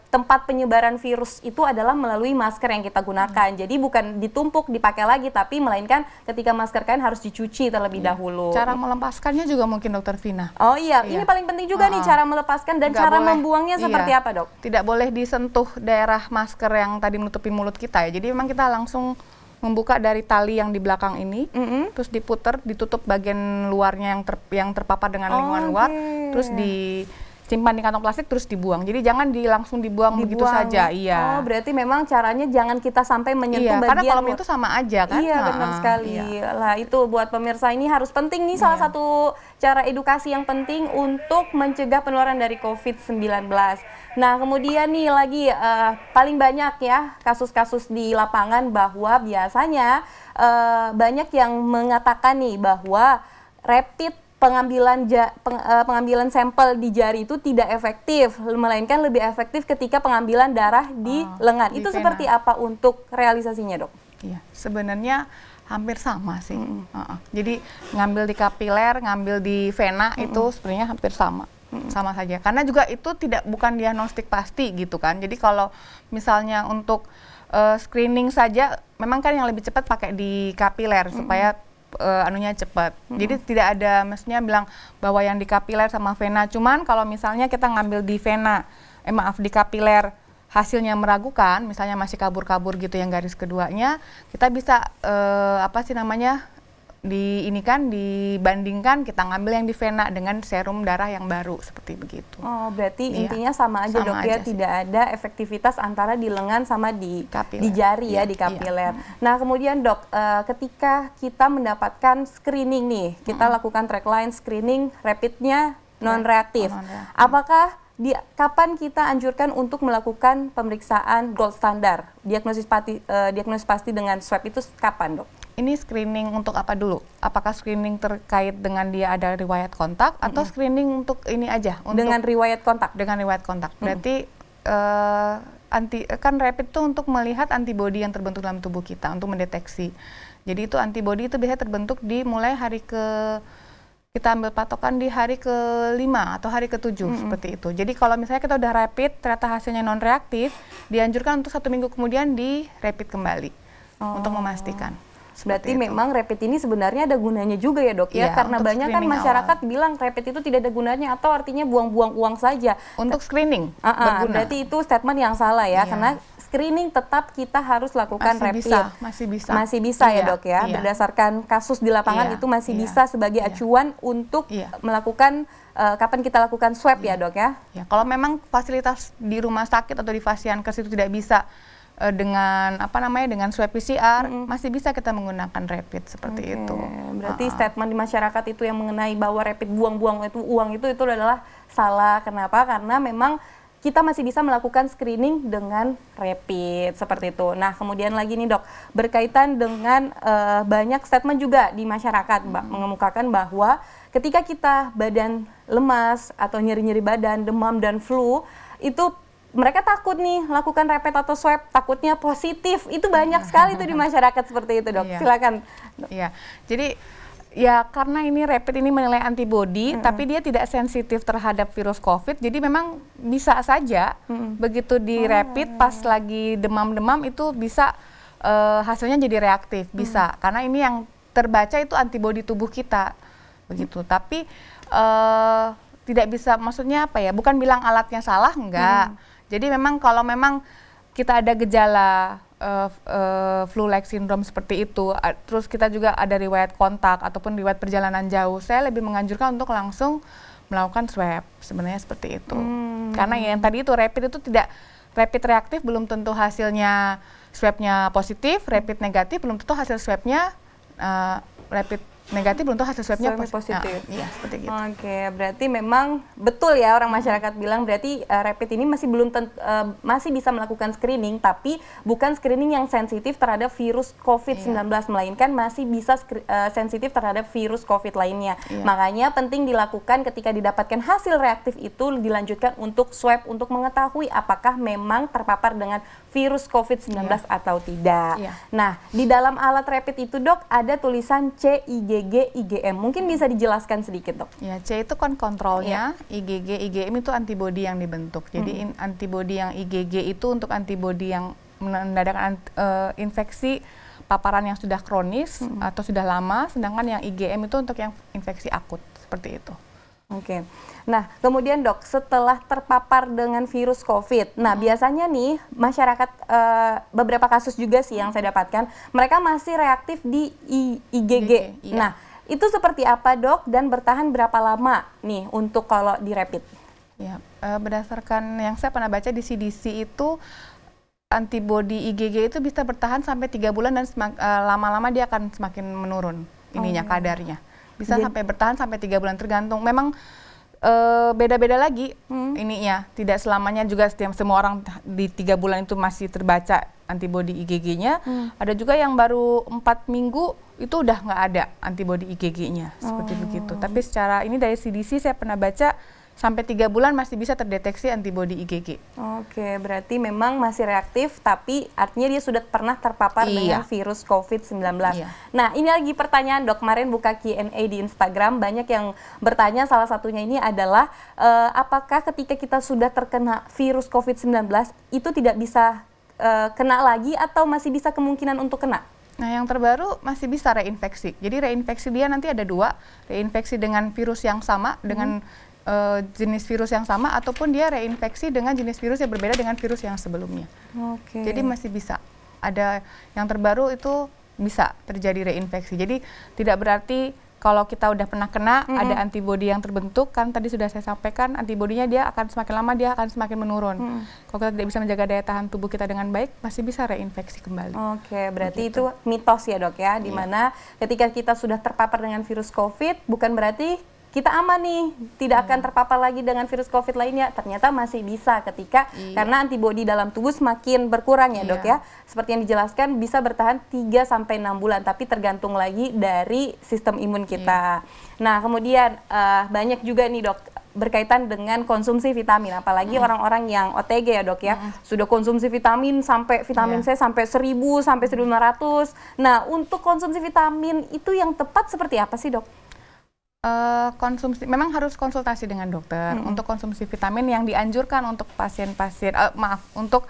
tempat penyebaran virus itu adalah melalui masker yang kita gunakan. Jadi bukan ditumpuk, dipakai lagi, tapi melainkan ketika masker kain harus dicuci terlebih dahulu. Cara melepaskannya juga mungkin Dokter Vina. Oh iya, ini paling penting juga nih cara melepaskan dan cara membuangnya seperti apa, Dok? Tidak boleh disentuh daerah masker yang tadi menutupi mulut kita ya. Jadi memang kita langsung membuka dari tali yang di belakang ini, terus diputer, ditutup bagian luarnya yang terpapar dengan lingkungan luar, terus disimpan di kantong plastik terus dibuang. Jadi jangan langsung dibuang begitu saja. Iya. Oh, berarti memang caranya jangan kita sampai menyentuh bagian. Karena kalau itu sama aja kan. Iya, benar sekali. Lah itu buat pemirsa ini harus penting nih, salah satu cara edukasi yang penting untuk mencegah penularan dari COVID-19. Nah, kemudian nih lagi paling banyak ya kasus-kasus di lapangan bahwa biasanya banyak yang mengatakan nih bahwa rapid pengambilan sampel di jari itu tidak efektif, melainkan lebih efektif ketika pengambilan darah di lengan. Itu vena. Seperti apa untuk realisasinya, Dok? Iya, sebenarnya hampir sama sih. Jadi ngambil di kapiler, ngambil di vena itu sebenarnya hampir sama. Sama saja. Karena juga itu bukan diagnostik pasti gitu kan. Jadi kalau misalnya untuk screening saja, memang kan yang lebih cepat pakai di kapiler supaya anunya cepat. Jadi tidak ada maksudnya bilang bahwa yang di kapiler sama vena. Cuman kalau misalnya kita ngambil di vena, di kapiler hasilnya meragukan, misalnya masih kabur-kabur gitu yang garis keduanya, kita bisa dibandingkan kita ngambil yang di vena dengan serum darah yang baru seperti begitu. Oh, berarti intinya sama aja, Dok, ya, tidak ada efektivitas antara di lengan sama di jari ya, di kapiler. Nah, kemudian Dok, ketika kita mendapatkan screening nih, kita lakukan track line screening rapidnya non-reaktif. Apakah kapan kita anjurkan untuk melakukan pemeriksaan gold standar? Diagnosis pasti dengan swab itu kapan, Dok? Ini screening untuk apa dulu? Apakah screening terkait dengan dia ada riwayat kontak atau screening untuk ini aja? Dengan riwayat kontak? Dengan riwayat kontak. Berarti kan rapid itu untuk melihat antibodi yang terbentuk dalam tubuh kita untuk mendeteksi. Jadi itu antibodi itu biasanya terbentuk di mulai kita ambil patokan di hari ke-5 atau hari ke-7 seperti itu. Jadi kalau misalnya kita udah rapid, ternyata hasilnya non-reaktif, dianjurkan untuk 1 minggu kemudian di rapid kembali untuk memastikan. Berarti memang rapid ini sebenarnya ada gunanya juga ya, Dok, ya? Karena banyak kan masyarakat bilang rapid itu tidak ada gunanya atau artinya buang-buang uang saja. Untuk screening berguna. Berarti itu statement yang salah ya, karena screening tetap kita harus lakukan rapid. Masih bisa ya, Dok, ya. Berdasarkan kasus di lapangan itu masih bisa sebagai acuan untuk melakukan kapan kita lakukan swab ya, Dok, ya. Kalau memang fasilitas di rumah sakit atau di Fasiankes itu tidak bisa dengan dengan swab PCR, masih bisa kita menggunakan rapid seperti itu. Berarti statement di masyarakat itu yang mengenai bahwa rapid buang-buang itu uang itu adalah salah. Kenapa? Karena memang kita masih bisa melakukan screening dengan rapid seperti itu. Nah, kemudian lagi nih, Dok, berkaitan dengan banyak statement juga di masyarakat mengemukakan bahwa ketika kita badan lemas atau nyeri-nyeri badan, demam dan flu, itu mereka takut nih lakukan rapid atau swab, takutnya positif. Itu banyak sekali tuh di masyarakat seperti itu, Dok. Silakan. Iya. Jadi ya karena ini rapid ini menilai antibodi, tapi dia tidak sensitif terhadap virus COVID. Jadi memang bisa saja begitu di rapid pas lagi demam-demam itu bisa hasilnya jadi reaktif, bisa. Karena ini yang terbaca itu antibodi tubuh kita. Begitu. Tapi tidak bisa, maksudnya apa ya? Bukan bilang alatnya salah, enggak. Jadi memang kalau memang kita ada gejala flu-like syndrome seperti itu, terus kita juga ada riwayat kontak ataupun riwayat perjalanan jauh, saya lebih menganjurkan untuk langsung melakukan swab, sebenarnya seperti itu. Karena yang tadi itu rapid itu tidak, rapid reaktif belum tentu hasilnya swabnya positif, rapid negatif belum tentu hasil swabnya rapid negatif belum tentu hasil swabnya positif. Iya, seperti gitu. Oke, berarti memang betul ya orang masyarakat bilang berarti rapid ini masih bisa melakukan screening, tapi bukan screening yang sensitif terhadap virus COVID-19, melainkan masih bisa sensitif terhadap virus COVID lainnya. Makanya penting dilakukan ketika didapatkan hasil reaktif itu dilanjutkan untuk swab untuk mengetahui apakah memang terpapar dengan virus COVID-19 atau tidak. Nah, di dalam alat rapid itu, Dok, ada tulisan C, IgG, IgM. Mungkin bisa dijelaskan sedikit, Dok? Ya, C itu kan kontrolnya, IgG, IgM itu antibodi yang dibentuk. Jadi antibodi yang IgG itu untuk antibodi yang menandakan infeksi paparan yang sudah kronis atau sudah lama, sedangkan yang IgM itu untuk yang infeksi akut, seperti itu. Oke. Nah, kemudian, Dok, setelah terpapar dengan virus COVID, nah biasanya nih masyarakat, beberapa kasus juga sih yang saya dapatkan, mereka masih reaktif di IgG. Nah, itu seperti apa, Dok, dan bertahan berapa lama nih untuk kalau di rapid? Ya, berdasarkan yang saya pernah baca di CDC itu, antibodi IgG itu bisa bertahan sampai 3 bulan dan lama-lama dia akan semakin menurun kadarnya. Bisa sampai bertahan sampai 3 bulan tergantung. Memang beda-beda lagi ininya. Tidak selamanya juga semua orang di 3 bulan itu masih terbaca antibodi IgG-nya. Ada juga yang baru 4 minggu itu udah nggak ada antibodi IgG-nya. Seperti begitu. Tapi secara ini dari CDC saya pernah baca sampai 3 bulan masih bisa terdeteksi antibodi IgG. Oke, berarti memang masih reaktif, tapi artinya dia sudah pernah terpapar dengan virus COVID-19. Nah, ini lagi pertanyaan, Dok. Kemarin buka Q&A di Instagram, banyak yang bertanya, salah satunya ini adalah, apakah ketika kita sudah terkena virus COVID-19, itu tidak bisa kena lagi atau masih bisa kemungkinan untuk kena? Nah, yang terbaru masih bisa reinfeksi. Jadi reinfeksi dia nanti ada dua, reinfeksi dengan virus yang sama, dengan jenis virus yang sama, ataupun dia reinfeksi dengan jenis virus yang berbeda dengan virus yang sebelumnya. Jadi masih bisa. Ada yang terbaru itu bisa terjadi reinfeksi. Jadi tidak berarti kalau kita udah pernah kena, ada antibodi yang terbentuk, kan tadi sudah saya sampaikan, antibodinya dia akan semakin lama, dia akan semakin menurun. Kalau kita tidak bisa menjaga daya tahan tubuh kita dengan baik, masih bisa reinfeksi kembali. Berarti itu mitos ya dok ya, dimana ketika kita sudah terpapar dengan virus COVID, bukan berarti kita aman nih, tidak akan terpapar lagi dengan virus COVID lainnya. Ternyata masih bisa ketika karena antibodi dalam tubuh semakin berkurang ya dok ya. Seperti yang dijelaskan bisa bertahan 3-6 bulan, tapi tergantung lagi dari sistem imun kita. Nah kemudian banyak juga nih dok berkaitan dengan konsumsi vitamin, apalagi orang-orang yang OTG ya dok ya, sudah konsumsi vitamin sampai vitamin C sampai 1000 sampai 1500. Nah untuk konsumsi vitamin itu yang tepat seperti apa sih dok? Konsumsi memang harus konsultasi dengan dokter untuk konsumsi vitamin yang dianjurkan untuk pasien-pasien untuk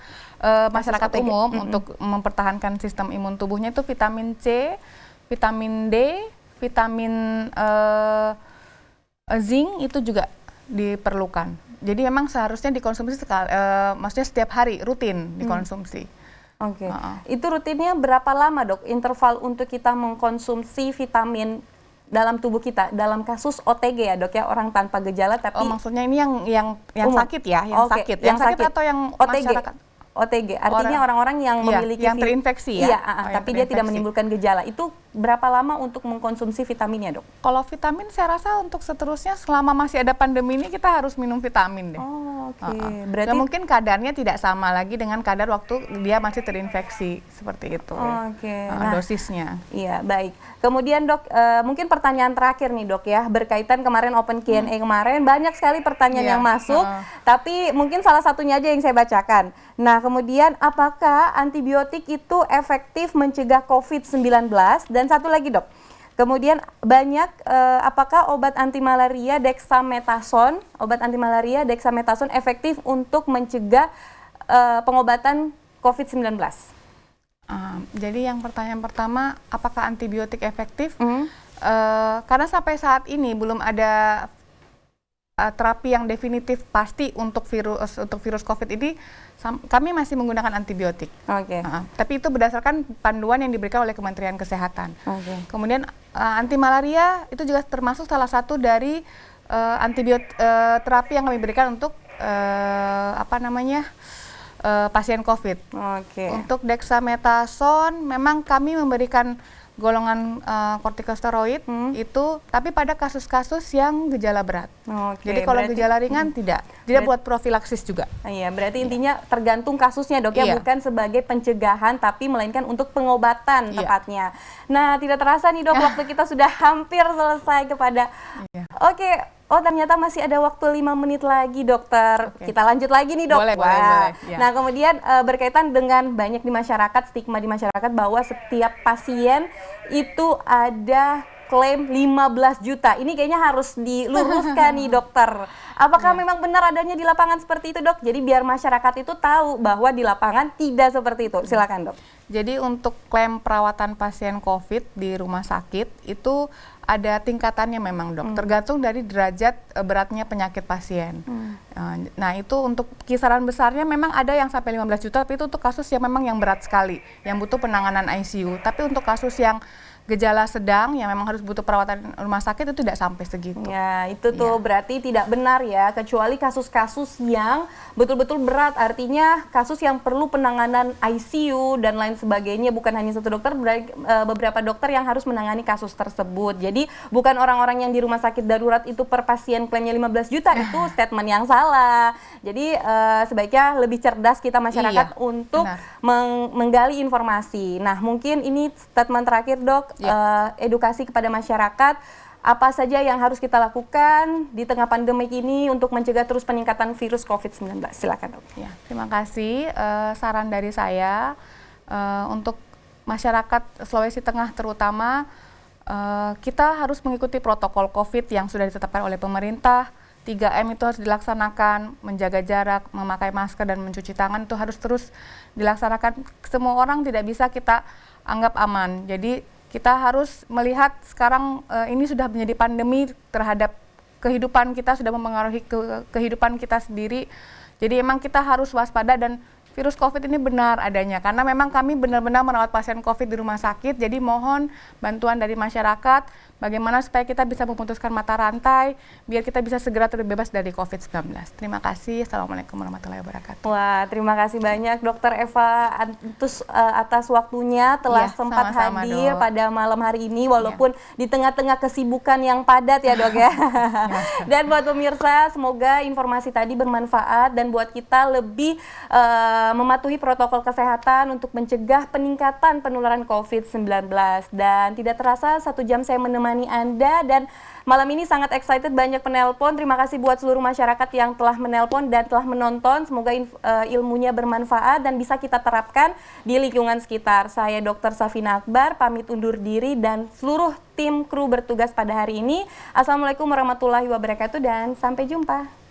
masyarakat umum untuk mempertahankan sistem imun tubuhnya itu vitamin C, vitamin D, vitamin zinc itu juga diperlukan. Jadi memang seharusnya dikonsumsi maksudnya setiap hari rutin dikonsumsi. Itu rutinnya berapa lama dok? Interval untuk kita mengkonsumsi vitamin dalam tubuh kita, dalam kasus OTG ya dok ya, orang tanpa gejala tapi maksudnya ini yang sakit ya, yang sakit atau yang OTG? Masyarakat? OTG, artinya orang-orang yang memiliki yang terinfeksi ya? Tapi dia tidak menimbulkan gejala. Itu berapa lama untuk mengkonsumsi vitaminnya dok? Kalau vitamin saya rasa untuk seterusnya selama masih ada pandemi ini kita harus minum vitamin deh. Berarti mungkin kadarnya tidak sama lagi dengan kadar waktu dia masih terinfeksi seperti itu. Dosisnya. Iya baik. Kemudian dok, mungkin pertanyaan terakhir nih dok ya, berkaitan kemarin Open Q&A kemarin banyak sekali pertanyaan yang masuk, tapi mungkin salah satunya aja yang saya bacakan. Nah kemudian apakah antibiotik itu efektif mencegah COVID-19? Dan satu lagi dok, kemudian banyak apakah obat anti malaria dexamethasone efektif untuk mencegah pengobatan COVID-19? Jadi yang pertanyaan pertama, apakah antibiotik efektif? Karena sampai saat ini belum ada terapi yang definitif pasti untuk virus COVID ini, kami masih menggunakan antibiotik. Tapi itu berdasarkan panduan yang diberikan oleh Kementerian Kesehatan. Kemudian anti malaria itu juga termasuk salah satu dari terapi yang kami berikan untuk pasien COVID. Untuk dexamethasone memang kami memberikan golongan kortikosteroid itu, tapi pada kasus-kasus yang gejala berat. Jadi kalau gejala ringan tidak buat profilaksis juga. Iya, berarti intinya tergantung kasusnya dok ya, bukan sebagai pencegahan tapi melainkan untuk pengobatan tepatnya. Nah tidak terasa nih dok, waktu kita sudah hampir selesai kepada. Oh ternyata masih ada waktu 5 menit lagi dokter. Kita lanjut lagi nih dok. Boleh. Nah kemudian berkaitan dengan banyak di masyarakat, stigma di masyarakat bahwa setiap pasien itu ada klaim 15 juta. Ini kayaknya harus diluruskan nih dokter. Apakah memang benar adanya di lapangan seperti itu dok? Jadi biar masyarakat itu tahu bahwa di lapangan tidak seperti itu. Silakan dok. Jadi untuk klaim perawatan pasien COVID di rumah sakit itu ada tingkatannya memang dok, tergantung dari derajat beratnya penyakit pasien. Nah itu untuk kisaran besarnya memang ada yang sampai 15 juta, tapi itu untuk kasus yang memang yang berat sekali, yang butuh penanganan ICU. Tapi untuk kasus yang gejala sedang yang memang harus butuh perawatan rumah sakit itu tidak sampai segitu. Ya, itu tuh berarti tidak benar ya, kecuali kasus-kasus yang betul-betul berat, artinya kasus yang perlu penanganan ICU dan lain sebagainya, bukan hanya satu dokter, beberapa dokter yang harus menangani kasus tersebut. Jadi bukan orang-orang yang di rumah sakit darurat itu per pasien klaimnya 15 juta, itu statement yang salah. Jadi sebaiknya lebih cerdas kita masyarakat untuk menggali informasi. Nah, mungkin ini statement terakhir dok. Edukasi kepada masyarakat, apa saja yang harus kita lakukan di tengah pandemi ini untuk mencegah terus peningkatan virus COVID-19. Silakan dok. Ya, terima kasih. Saran dari saya untuk masyarakat Sulawesi Tengah terutama, kita harus mengikuti protokol COVID yang sudah ditetapkan oleh pemerintah. 3M itu harus dilaksanakan, menjaga jarak, memakai masker dan mencuci tangan itu harus terus dilaksanakan. Semua orang tidak bisa kita anggap aman. Jadi kita harus melihat sekarang ini sudah menjadi pandemi terhadap kehidupan kita, sudah mempengaruhi kehidupan kita sendiri. Jadi emang kita harus waspada dan virus COVID ini benar adanya karena memang kami benar-benar merawat pasien COVID di rumah sakit. Jadi mohon bantuan dari masyarakat bagaimana supaya kita bisa memutuskan mata rantai biar kita bisa segera terbebas dari COVID-19. Terima kasih. Assalamualaikum warahmatullahi wabarakatuh. Wah, terima kasih banyak Dokter Eva atas waktunya telah sempat hadir pada malam hari ini walaupun di tengah-tengah kesibukan yang padat ya Dok ya. Dan buat pemirsa semoga informasi tadi bermanfaat dan buat kita lebih mematuhi protokol kesehatan untuk mencegah peningkatan penularan COVID-19. Dan tidak terasa 1 jam saya menemani Anda dan malam ini sangat excited, banyak penelpon. Terima kasih buat seluruh masyarakat yang telah menelpon dan telah menonton. Semoga ilmunya bermanfaat dan bisa kita terapkan di lingkungan sekitar. Saya Dr. Safina Akbar, pamit undur diri dan seluruh tim kru bertugas pada hari ini. Assalamualaikum warahmatullahi wabarakatuh dan sampai jumpa.